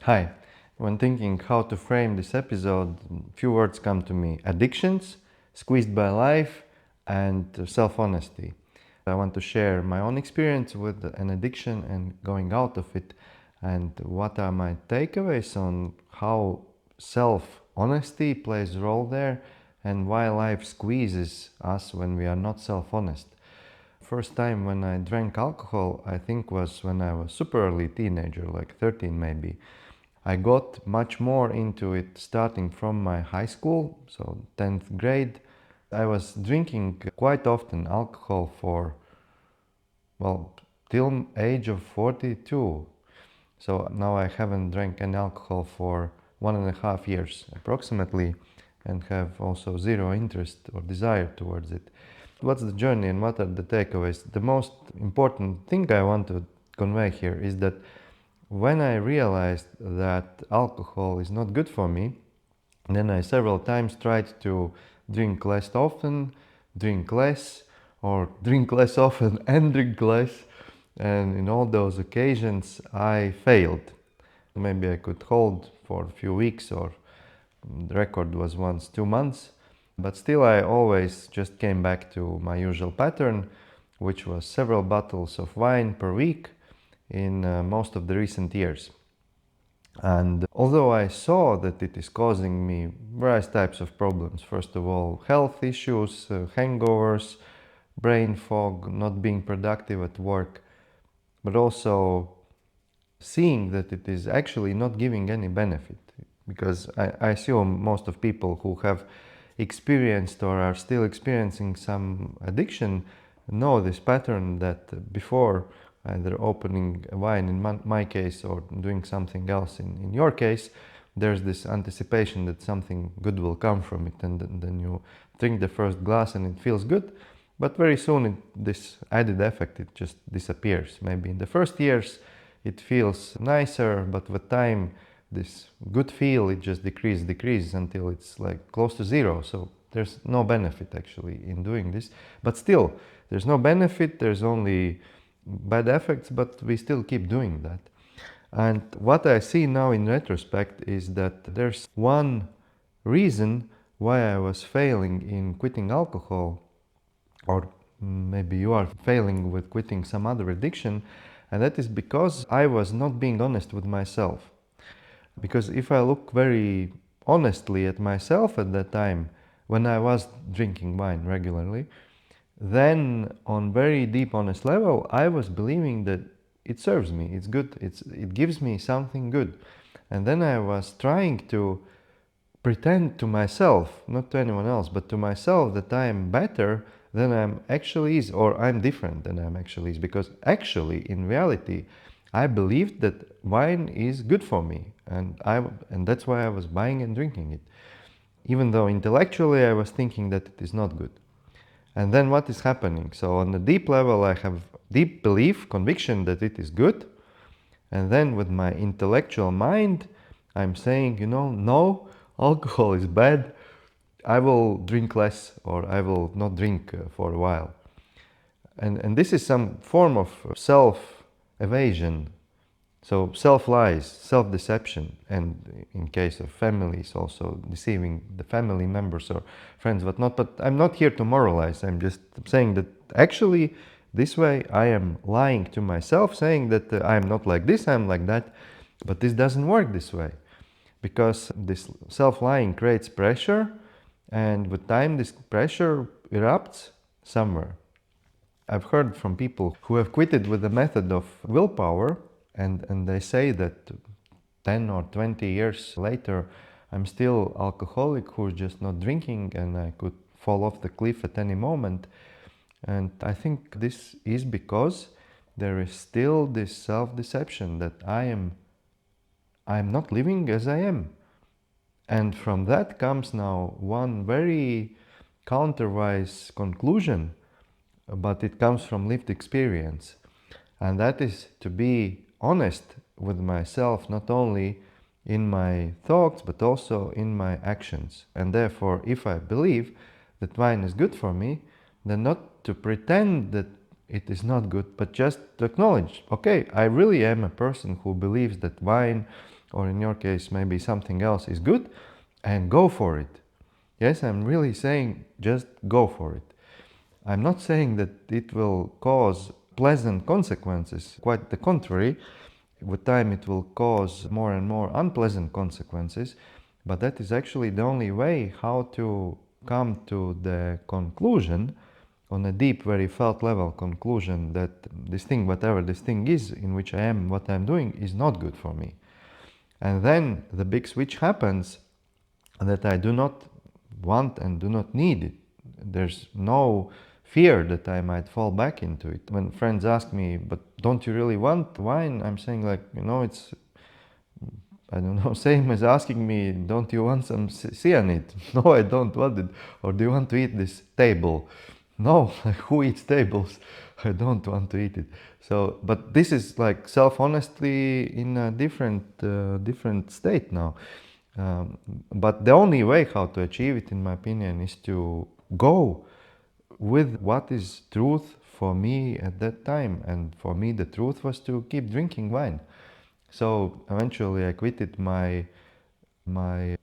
Hi. When thinking how to frame this episode, few words come to me: addictions, squeezed by life, and self-honesty. I want to share my own experience with an addiction and going out of it, and what are my takeaways on how self-honesty plays a role there, and why life squeezes us when we are not self-honest. First time when I drank alcohol, I think, was when I was super early teenager, like 13 maybe. I got much more into it starting from my high school, so 10th grade. I was drinking quite often alcohol for, well, till age of 42. So now I haven't drank any alcohol for 1.5 years approximately, and have also zero interest or desire towards it. What's the journey and what are the takeaways? The most important thing I want to convey here is that when I realized that alcohol is not good for me, then I several times tried to drink less often, drink less, or drink less often and drink less. And in all those occasions, I failed. Maybe I could hold for a few weeks, or the record was once 2 months. But still, I always just came back to my usual pattern, which was several bottles of wine per week in most of the recent years. And although I saw that it is causing me various types of problems, first of all, health issues, hangovers, brain fog, not being productive at work, but also seeing that it is actually not giving any benefit. Because I assume most of people who have experienced or are still experiencing some addiction know this pattern, that before either opening a wine in my case or doing something else in your case, there's this anticipation that something good will come from it, and then you drink the first glass and it feels good, but very soon this added effect, it just disappears. Maybe in the first years it feels nicer, but with time this good feel, it just decreases until it's like close to zero. So there's no benefit actually in doing this, but still there's no benefit, there's only bad effects, but we still keep doing that. And what I see now in retrospect is that there's one reason why I was failing in quitting alcohol, or maybe you are failing with quitting some other addiction, and that is because I was not being honest with myself. Because if I look very honestly at myself at that time, when I was drinking wine regularly, then on very deep honest level, I was believing that it serves me, it's good, it gives me something good. And then I was trying to pretend to myself, not to anyone else, but to myself, that I am better than I'm actually is, or I'm different than I'm actually is. Because actually, in reality, I believed that wine is good for me, and that's why I was buying and drinking it, even though intellectually I was thinking that it is not good. And then what is happening? So on the deep level, I have deep belief, conviction that it is good. And then with my intellectual mind, I'm saying, no, alcohol is bad. I will drink less, or I will not drink for a while. And this is some form of self-evasion. So self-lies, self-deception, and in case of families, also deceiving the family members or friends, but I'm not here to moralize. I'm just saying that actually this way I am lying to myself, saying that I'm not like this, I'm like that. But this doesn't work this way, because this self-lying creates pressure, and with time this pressure erupts somewhere. I've heard from people who have quitted with the method of willpower, and they say that 10 or 20 years later, I'm still alcoholic who's just not drinking, and I could fall off the cliff at any moment. And I think this is because there is still this self-deception that I'm not living as I am. And from that comes now one very counterwise conclusion, but it comes from lived experience. And that is to be honest with myself, not only in my thoughts, but also in my actions. And therefore, if I believe that wine is good for me, then not to pretend that it is not good, but just to acknowledge, okay, I really am a person who believes that wine or in your case, maybe something else is good, and go for it. Yes, I'm really saying just go for it. I'm not saying that it will cause pleasant consequences, quite the contrary. With time, it will cause more and more unpleasant consequences, but that is actually the only way how to come to the conclusion, on a deep, very felt level conclusion, that this thing, whatever this thing is in which I am, what I'm doing, is not good for me. And then the big switch happens that I do not want and do not need it. There's no fear that I might fall back into it. When friends ask me, but don't you really want wine? I'm saying like, it's, I don't know, same as asking me, don't you want some cyanide? No, I don't want it. Or do you want to eat this table? No, who eats tables? I don't want to eat it. So, but this is like self-honesty in a different state now. But the only way how to achieve it, in my opinion, is to go with what is truth for me at that time. And for me, the truth was to keep drinking wine. So eventually I quitted my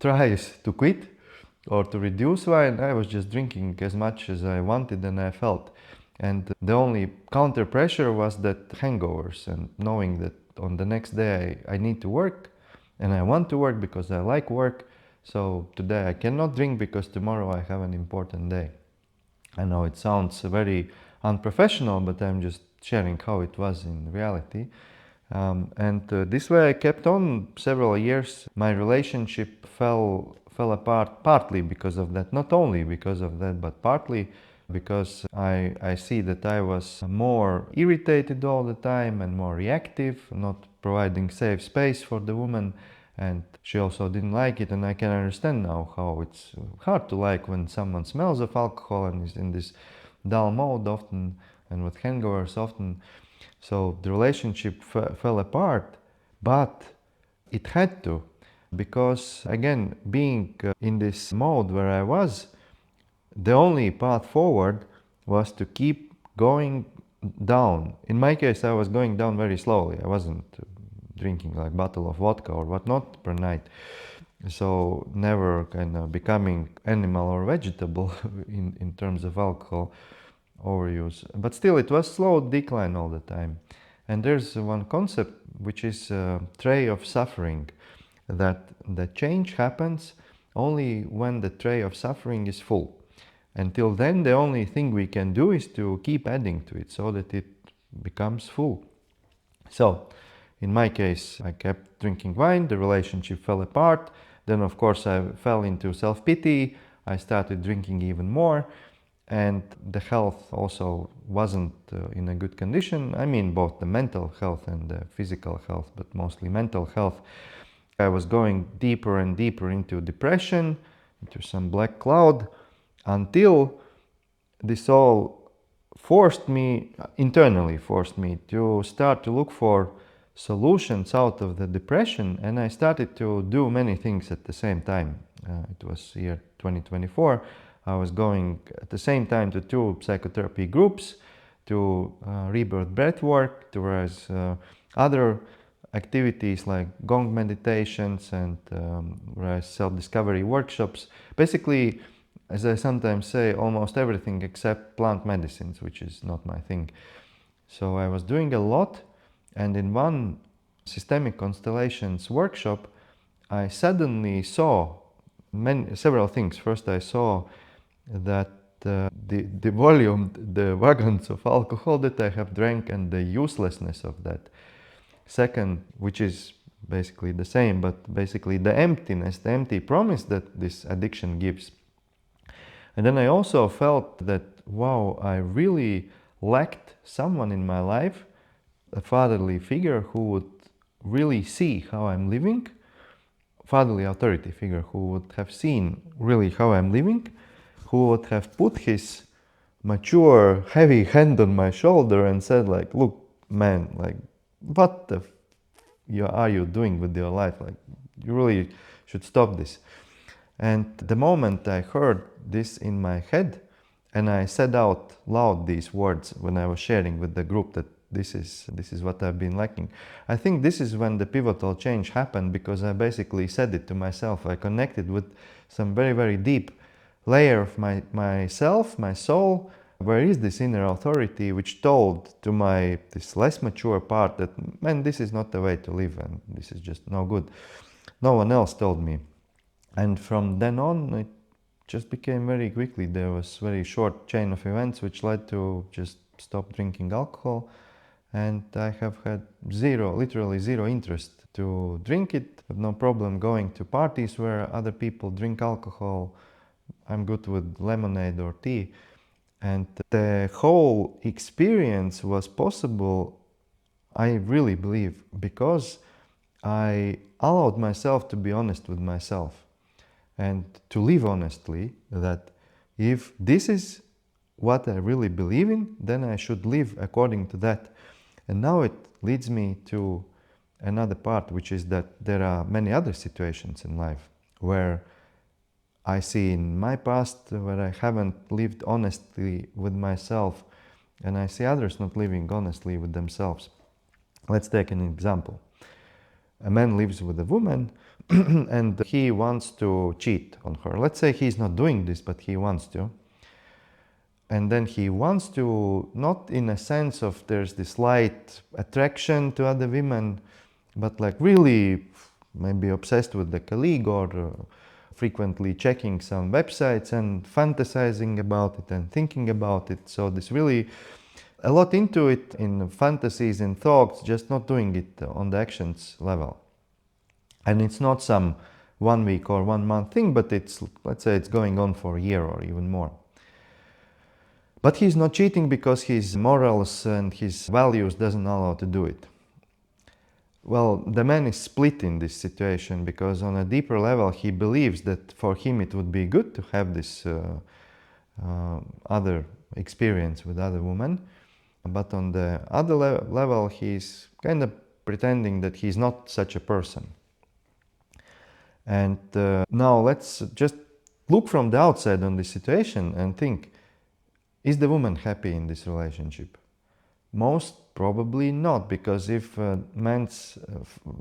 tries to quit or to reduce wine. I was just drinking as much as I wanted and I felt. And the only counter pressure was that hangovers, and knowing that on the next day I need to work and I want to work because I like work. So today I cannot drink because tomorrow I have an important day. I know it sounds very unprofessional, but I'm just sharing how it was in reality. This way I kept on several years. My relationship fell apart partly because of that, not only because of that, but partly because I see that I was more irritated all the time and more reactive, not providing safe space for the woman, and she also didn't like it. And I can understand now how it's hard to like when someone smells of alcohol and is in this dull mode often, and with hangovers often. So the relationship fell apart, but it had to, because again, being in this mode where I was, the only path forward was to keep going down. In my case, I was going down very slowly. I wasn't drinking like a bottle of vodka or whatnot per night. So never kind of becoming animal or vegetable in terms of alcohol overuse. But still, it was slow decline all the time. And there's one concept which is tray of suffering, that the change happens only when the tray of suffering is full. Until then, the only thing we can do is to keep adding to it so that it becomes full. So, in my case, I kept drinking wine, the relationship fell apart. Then, of course, I fell into self-pity. I started drinking even more. And the health also wasn't in a good condition. I mean, both the mental health and the physical health, but mostly mental health. I was going deeper and deeper into depression, into some black cloud, until this all internally forced me to start to look for solutions out of the depression. And I started to do many things at the same time. It was year 2024. I was going at the same time to 2 psychotherapy groups, to rebirth breathwork, to various other activities like gong meditations and various self-discovery workshops. Basically, as I sometimes say, almost everything except plant medicines, which is not my thing. So I was doing a lot, and in one systemic constellations workshop, I suddenly saw several things. First, I saw that the volume, the wagons of alcohol that I have drank, and the uselessness of that. Second, which is basically the same, but basically the emptiness, the empty promise that this addiction gives. And then I also felt that, wow, I really lacked someone in my life, a fatherly figure who would really see how I'm living, fatherly authority figure who would have seen really how I'm living, who would have put his mature, heavy hand on my shoulder and said like, look, man, like, what are you doing with your life? Like, you really should stop this. And the moment I heard this in my head, and I said out loud these words when I was sharing with the group, that this is what I've been lacking. I think this is when the pivotal change happened, because I basically said it to myself. I connected with some very, very deep layer of myself, my soul, where is this inner authority which told to this less mature part that, man, this is not the way to live and this is just no good. No one else told me. And from then on, it just became very quickly. There was very short chain of events which led to just stop drinking alcohol. And I have had literally zero interest to drink it. I have no problem going to parties where other people drink alcohol. I'm good with lemonade or tea. And the whole experience was possible, I really believe, because I allowed myself to be honest with myself and to live honestly, that if this is what I really believe in, then I should live according to that. And now it leads me to another part, which is that there are many other situations in life where I see in my past where I haven't lived honestly with myself, and I see others not living honestly with themselves. Let's take an example. A man lives with a woman and he wants to cheat on her. Let's say he's not doing this, but he wants to. And then he wants to, not in a sense of there's this slight attraction to other women, but like really maybe obsessed with the colleague, or frequently checking some websites and fantasizing about it and thinking about it. So this really a lot into it in fantasies and thoughts, just not doing it on the actions level. And it's not some 1 week or 1 month thing, but it's, let's say it's going on for a year or even more. But he's not cheating because his morals and his values doesn't allow to do it. Well, the man is split in this situation, because on a deeper level he believes that for him it would be good to have this other experience with other women. But on the other level he's kind of pretending that he's not such a person. And now let's just look from the outside on this situation and think, is the woman happy in this relationship? Most probably not, because if man's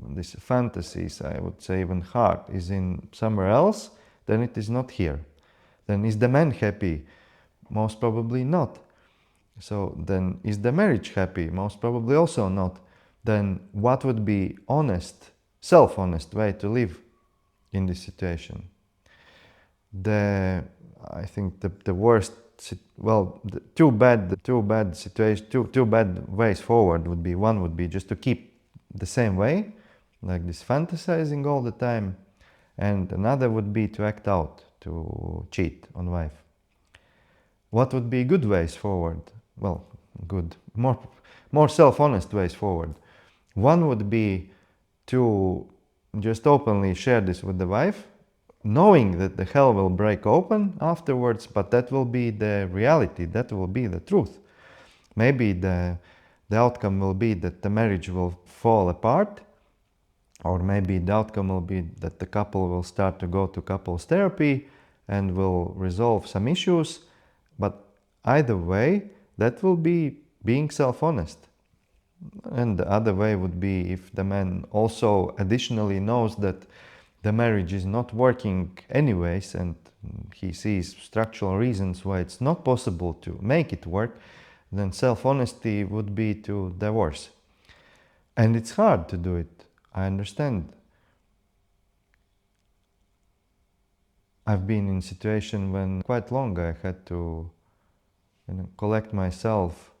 this fantasies, I would say even heart, is in somewhere else, then it is not here. Then is the man happy? Most probably not. So then is the marriage happy? Most probably also not. Then what would be honest, self-honest way to live in this situation? I think the worst, well, the two bad situation, two bad ways forward would be, one would be just to keep the same way, like this fantasizing all the time, and another would be to act out, to cheat on wife. What would be good ways forward? Well, good, more self-honest ways forward. One would be to just openly share this with the wife, knowing that the hell will break open afterwards, but that will be the reality, that will be the truth. Maybe the outcome will be that the marriage will fall apart, or maybe the outcome will be that the couple will start to go to couples therapy and will resolve some issues. But either way, that will be being self-honest. And the other way would be if the man also additionally knows that the marriage is not working anyways, and he sees structural reasons why it's not possible to make it work, then self-honesty would be to divorce. And it's hard to do it, I understand. I've been in a situation when quite long I had to collect myself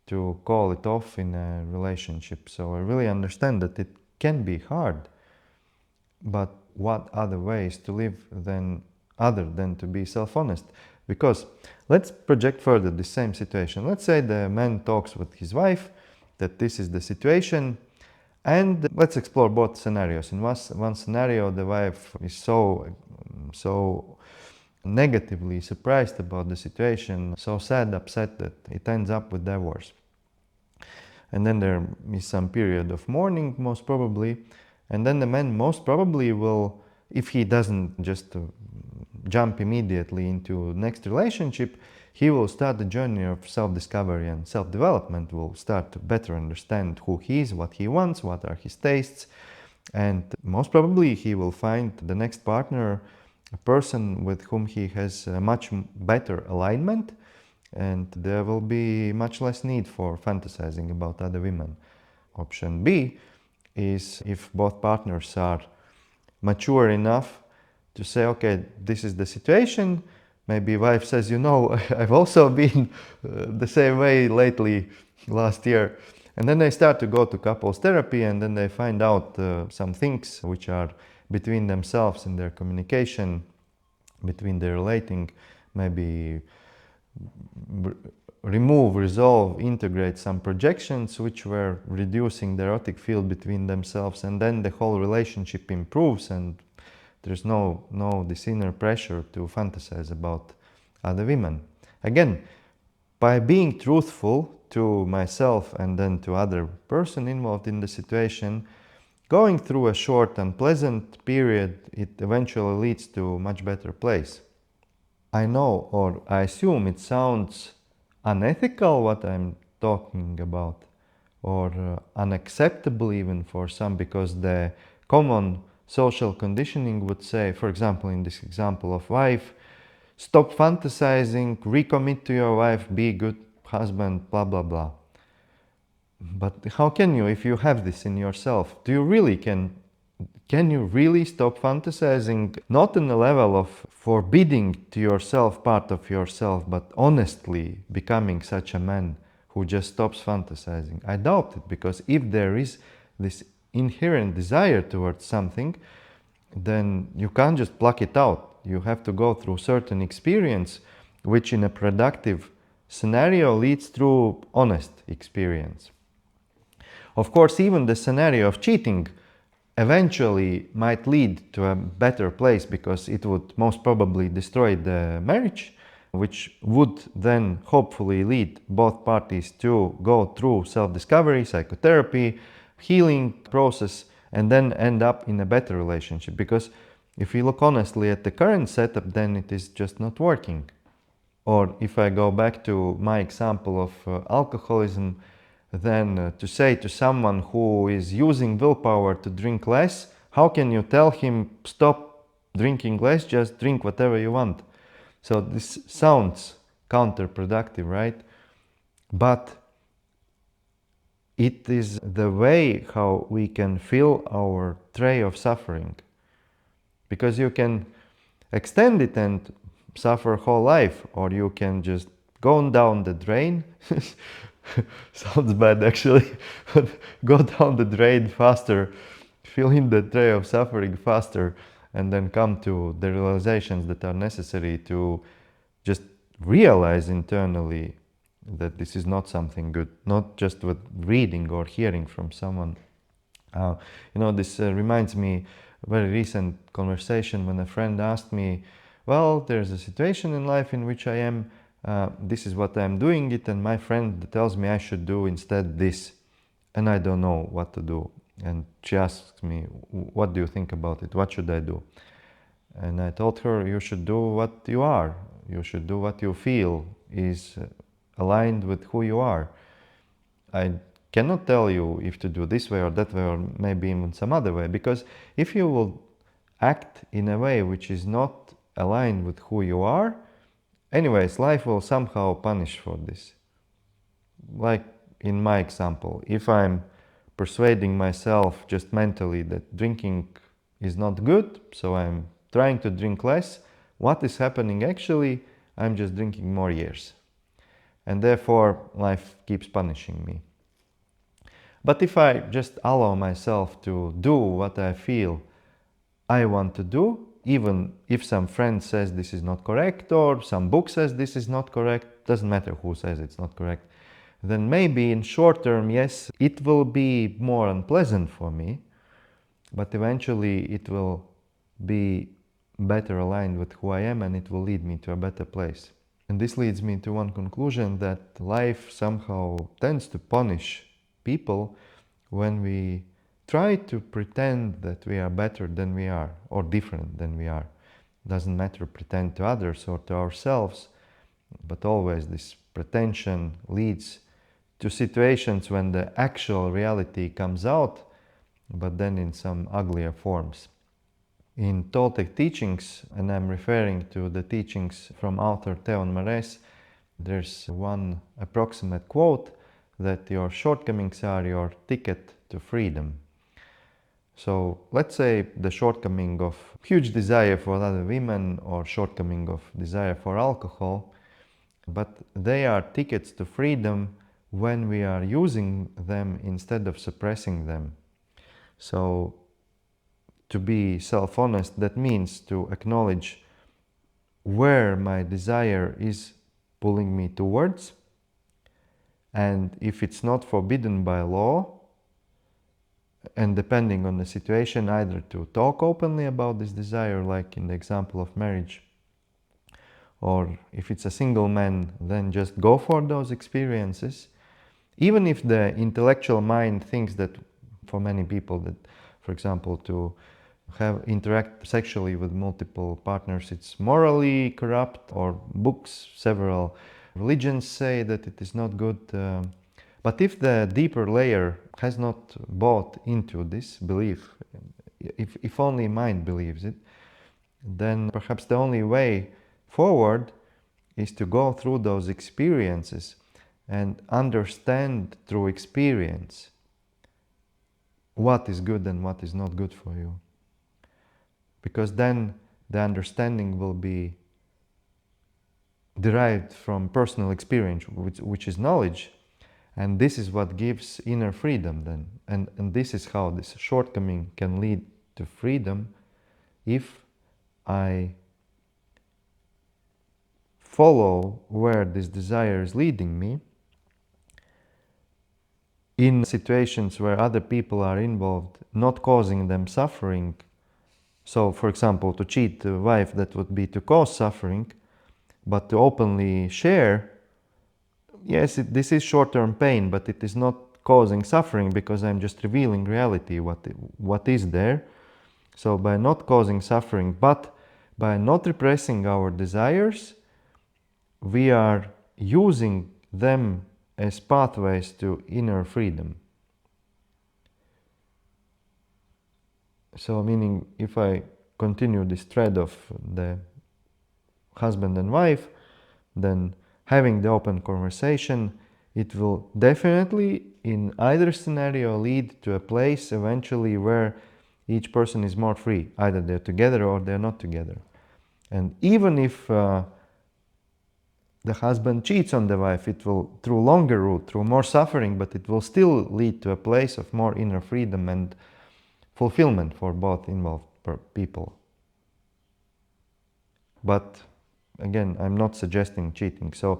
to call it off in a relationship. So I really understand that it can be hard. But what other ways to live other than to be self-honest? Because let's project further the same situation. Let's say the man talks with his wife that this is the situation, and let's explore both scenarios. In one scenario, the wife is so negatively surprised about the situation, so sad, upset, that it ends up with divorce. And then there is some period of mourning, most probably, and then the man most probably will, if he doesn't just jump immediately into next relationship, he will start the journey of self-discovery and self-development, will start to better understand who he is, what he wants, what are his tastes, and most probably he will find the next partner a person with whom he has a much better alignment, and there will be much less need for fantasizing about other women. Option B is if both partners are mature enough to say, okay, this is the situation. Maybe wife says, you know, I've also been the same way lately, last year. And then they start to go to couples therapy, and then they find out some things which are between themselves in their communication, between their relating, maybe remove, resolve, integrate some projections which were reducing the erotic field between themselves, and then the whole relationship improves, and there's no this inner pressure to fantasize about other women. Again, by being truthful to myself and then to other person involved in the situation, going through a short and pleasant period, it eventually leads to a much better place. I know, or I assume it sounds unethical what I'm talking about, or unacceptable even for some, because the common social conditioning would say, for example, in this example of wife, stop fantasizing, recommit to your wife, be a good husband, blah, blah, blah. But how can you, if you have this in yourself, can you really stop fantasizing? Not in the level of forbidding to yourself part of yourself, but honestly becoming such a man who just stops fantasizing. I doubt it, because if there is this inherent desire towards something, then you can't just pluck it out. You have to go through certain experience, which in a productive scenario leads through honest experience. Of course, even the scenario of cheating eventually might lead to a better place, because it would most probably destroy the marriage, which would then hopefully lead both parties to go through self-discovery, psychotherapy, healing process, and then end up in a better relationship. Because if you look honestly at the current setup, then it is just not working. Or if I go back to my example of alcoholism, then to say to someone who is using willpower to drink less, how can you tell him stop drinking less, just drink whatever you want? So this sounds counterproductive, right? But it is the way how we can fill our tray of suffering. Because you can extend it and suffer whole life, or you can just go down the drain. Sounds bad actually, but go down the drain faster, fill in the tray of suffering faster, and then come to the realizations that are necessary to just realize internally that this is not something good, not just with reading or hearing from someone. This reminds me a very recent conversation when a friend asked me, well, there's a situation in life in which I am, this is what I'm doing it, and my friend tells me I should do instead this, and I don't know what to do. And she asks me, what do you think about it? What should I do? And I told her, you should do what you are. You should do what you feel is aligned with who you are. I cannot tell you if to do this way or that way, or maybe even some other way, because if you will act in a way which is not aligned with who you are, anyways, life will somehow punish for this. Like in my example, if I'm persuading myself just mentally that drinking is not good, so I'm trying to drink less, what is happening actually? I'm just drinking more years. And therefore, life keeps punishing me. But if I just allow myself to do what I feel I want to do, even if some friend says this is not correct, or some book says this is not correct, doesn't matter who says it's not correct, then maybe in short term, yes, it will be more unpleasant for me, but eventually it will be better aligned with who I am, and it will lead me to a better place. And this leads me to one conclusion, that life somehow tends to punish people when we try to pretend that we are better than we are, or different than we are. Doesn't matter, pretend to others or to ourselves. But always this pretension leads to situations when the actual reality comes out, but then in some uglier forms. In Toltec teachings, and I'm referring to the teachings from author Theon Mares, there's one approximate quote that your shortcomings are your ticket to freedom. So let's say the shortcoming of huge desire for other women or shortcoming of desire for alcohol, but they are tickets to freedom when we are using them instead of suppressing them. So to be self-honest, that means to acknowledge where my desire is pulling me towards, and if it's not forbidden by law, and depending on the situation, either to talk openly about this desire, like in the example of marriage, or if it's a single man, then just go for those experiences. Even if the intellectual mind thinks that, for many people, that, for example, to interact sexually with multiple partners, it's morally corrupt, or books, several religions say that it is not good. But if the deeper layer has not bought into this belief, if only mind believes it, then perhaps the only way forward is to go through those experiences and understand through experience what is good and what is not good for you. Because then the understanding will be derived from personal experience, which is knowledge. And this is what gives inner freedom then. And this is how this shortcoming can lead to freedom if I follow where this desire is leading me in situations where other people are involved, not causing them suffering. So, for example, to cheat a wife, that would be to cause suffering, but to openly share, yes, this is short-term pain, but it is not causing suffering because I'm just revealing reality, what is there. So by not causing suffering, but by not repressing our desires, we are using them as pathways to inner freedom. So meaning, if I continue this thread of the husband and wife, then having the open conversation, it will definitely in either scenario lead to a place eventually where each person is more free. Either they're together or they're not together. And even if the husband cheats on the wife, it will, through longer route, through more suffering, but it will still lead to a place of more inner freedom and fulfillment for both involved people. But again, I'm not suggesting cheating. So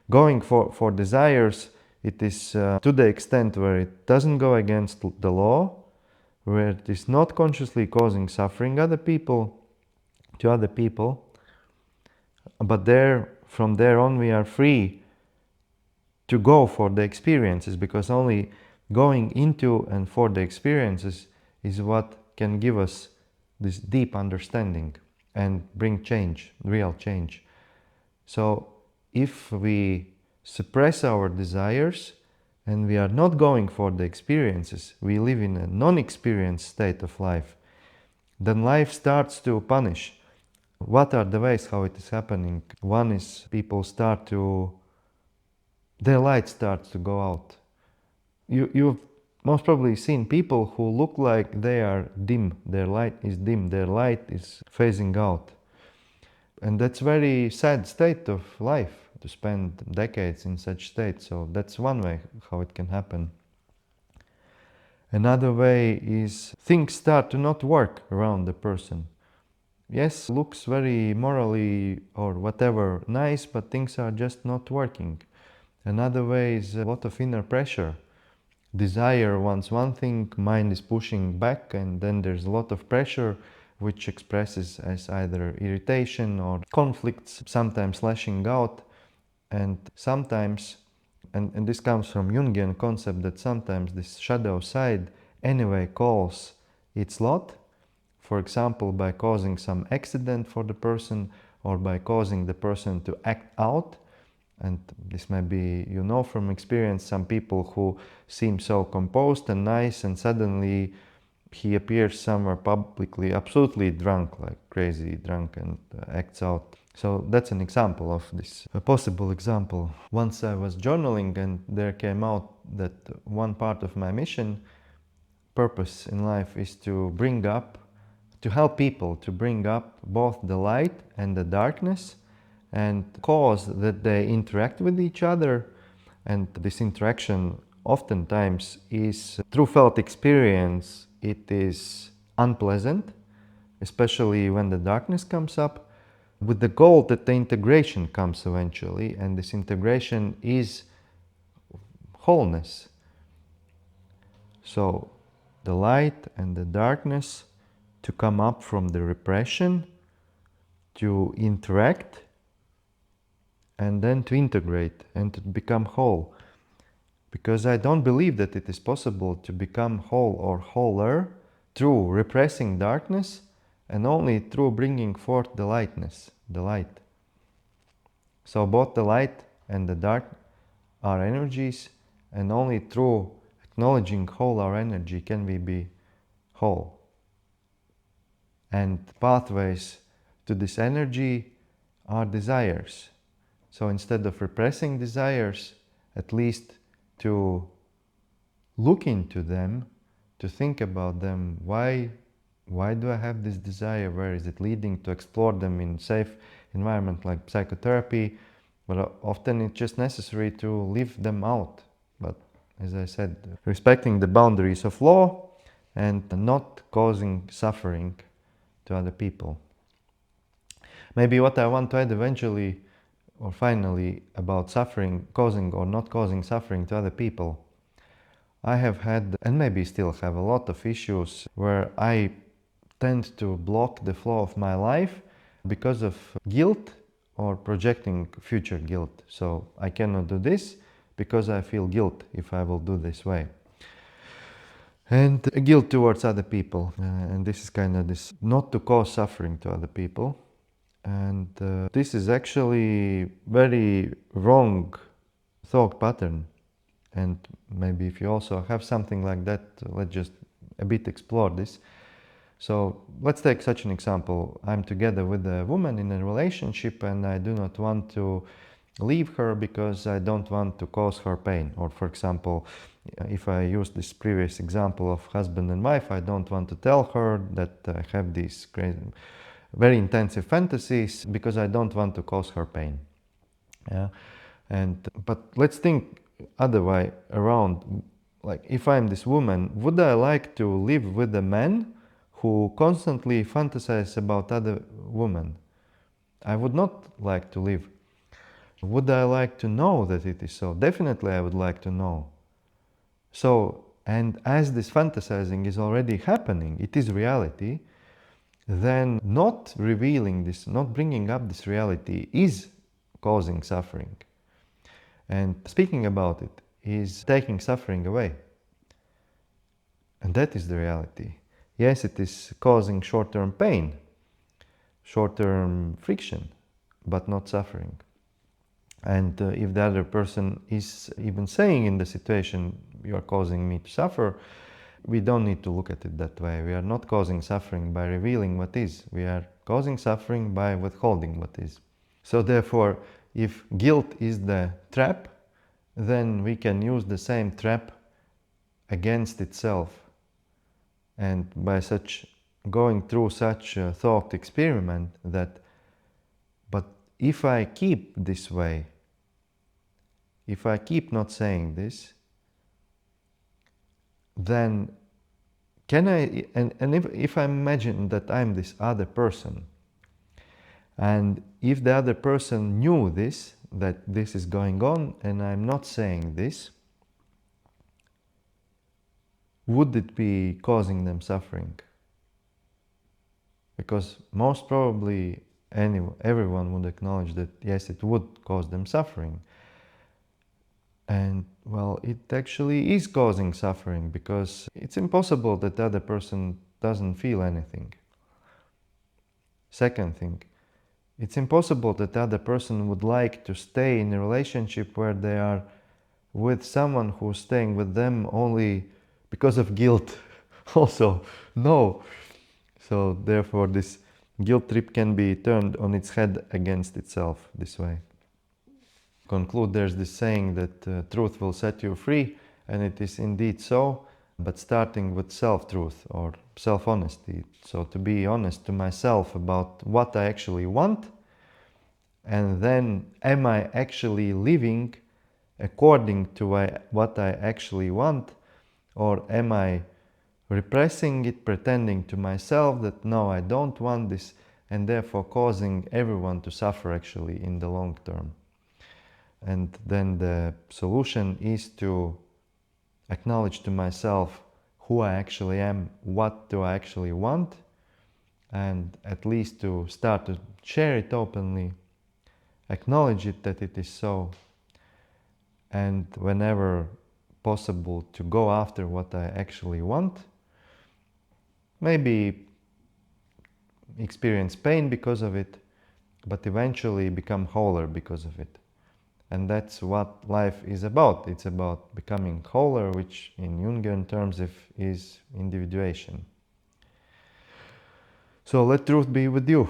going for desires, it is to the extent where it doesn't go against the law, where it is not consciously causing suffering to other people, but from there on we are free to go for the experiences, because only going into and for the experiences is what can give us this deep understanding and bring change, real change. So if we suppress our desires and we are not going for the experiences, we live in a non-experienced state of life, then life starts to punish. What are the ways how it is happening? One is people their light starts to go out. You've most probably seen people who look like they are dim. Their light is dim, their light is phasing out. And that's very sad state of life, to spend decades in such state. So that's one way how it can happen. Another way is things start to not work around the person. Yes, looks very morally or whatever nice, but things are just not working. Another way is a lot of inner pressure. Desire wants one thing, mind is pushing back, and then there's a lot of pressure which expresses as either irritation or conflicts, sometimes lashing out, and sometimes, and this comes from Jungian concept, that sometimes this shadow side anyway calls its lot. For example, by causing some accident for the person, or by causing the person to act out, And this may be, you know from experience, some people who seem so composed and nice, and suddenly he appears somewhere publicly absolutely drunk, like crazy drunk, and acts out. So that's an example of this, a possible example. Once I was journaling and there came out that one part of my mission, purpose in life, is to help people to bring up both the light and the darkness, and cause that they interact with each other. And this interaction oftentimes is, through felt experience, it is unpleasant, especially when the darkness comes up, with the goal that the integration comes eventually, and this integration is wholeness. So the light and the darkness to come up from the repression, to interact, and then to integrate and to become whole. Because I don't believe that it is possible to become whole or wholer through repressing darkness, and only through bringing forth the lightness, the light. So both the light and the dark are energies, and only through acknowledging whole our energy can we be whole. And pathways to this energy are desires. So instead of repressing desires, at least to look into them, to think about them. Why do I have this desire? Where is it leading? To explore them in safe environment like psychotherapy. But often it's just necessary to leave them out. But as I said, respecting the boundaries of law and not causing suffering to other people. Maybe what I want to add eventually or finally about suffering, causing or not causing suffering to other people. I have had, and maybe still have, a lot of issues where I tend to block the flow of my life because of guilt or projecting future guilt. So I cannot do this because I feel guilt if I will do this way. And guilt towards other people. And this is kind of this, not to cause suffering to other people. And this is actually very wrong thought pattern. And maybe if you also have something like that, let's just a bit explore this. So let's take such an example. I'm together with a woman in a relationship, and I do not want to leave her because I don't want to cause her pain. Or for example, if I use this previous example of husband and wife, I don't want to tell her that I have these crazy, very intensive fantasies because I don't want to cause her pain. Yeah. But let's think other way around. Like, if I'm this woman, would I like to live with a man who constantly fantasizes about other women? I would not like to live. Would I like to know that it is so? Definitely I would like to know. So, and as this fantasizing is already happening, it is reality, then not revealing this, not bringing up this reality is causing suffering. And speaking about it is taking suffering away. And that is the reality. Yes, it is causing short-term pain, short-term friction, but not suffering. And if the other person is even saying in the situation, you are causing me to suffer, we don't need to look at it that way. We are not causing suffering by revealing what is. We are causing suffering by withholding what is. So therefore, if guilt is the trap, then we can use the same trap against itself. And by such going through such a thought experiment that, but if I keep this way, if I keep not saying this, then can I, and if I imagine that I'm this other person, and if the other person knew this, that this is going on, and I'm not saying this, would it be causing them suffering? Because most probably everyone would acknowledge that yes, it would cause them suffering. And well, it actually is causing suffering because it's impossible that the other person doesn't feel anything. Second thing, It's impossible that the other person would like to stay in a relationship where they are with someone who's staying with them only because of guilt. Also, no. So therefore this guilt trip can be turned on its head against itself this way. Conclude, there's this saying that truth will set you free, and it is indeed so, but starting with self-truth or self-honesty. So to be honest to myself about what I actually want, and then am I actually living according to what I actually want, or am I repressing it, pretending to myself that no, I don't want this, and therefore causing everyone to suffer actually in the long term. And then the solution is to acknowledge to myself who I actually am, what do I actually want, and at least to start to share it openly, acknowledge it that it is so, and whenever possible to go after what I actually want. Maybe experience pain because of it, but eventually become wholer because of it. And that's what life is about. It's about becoming wholer, which in Jungian terms is individuation. So let truth be with you.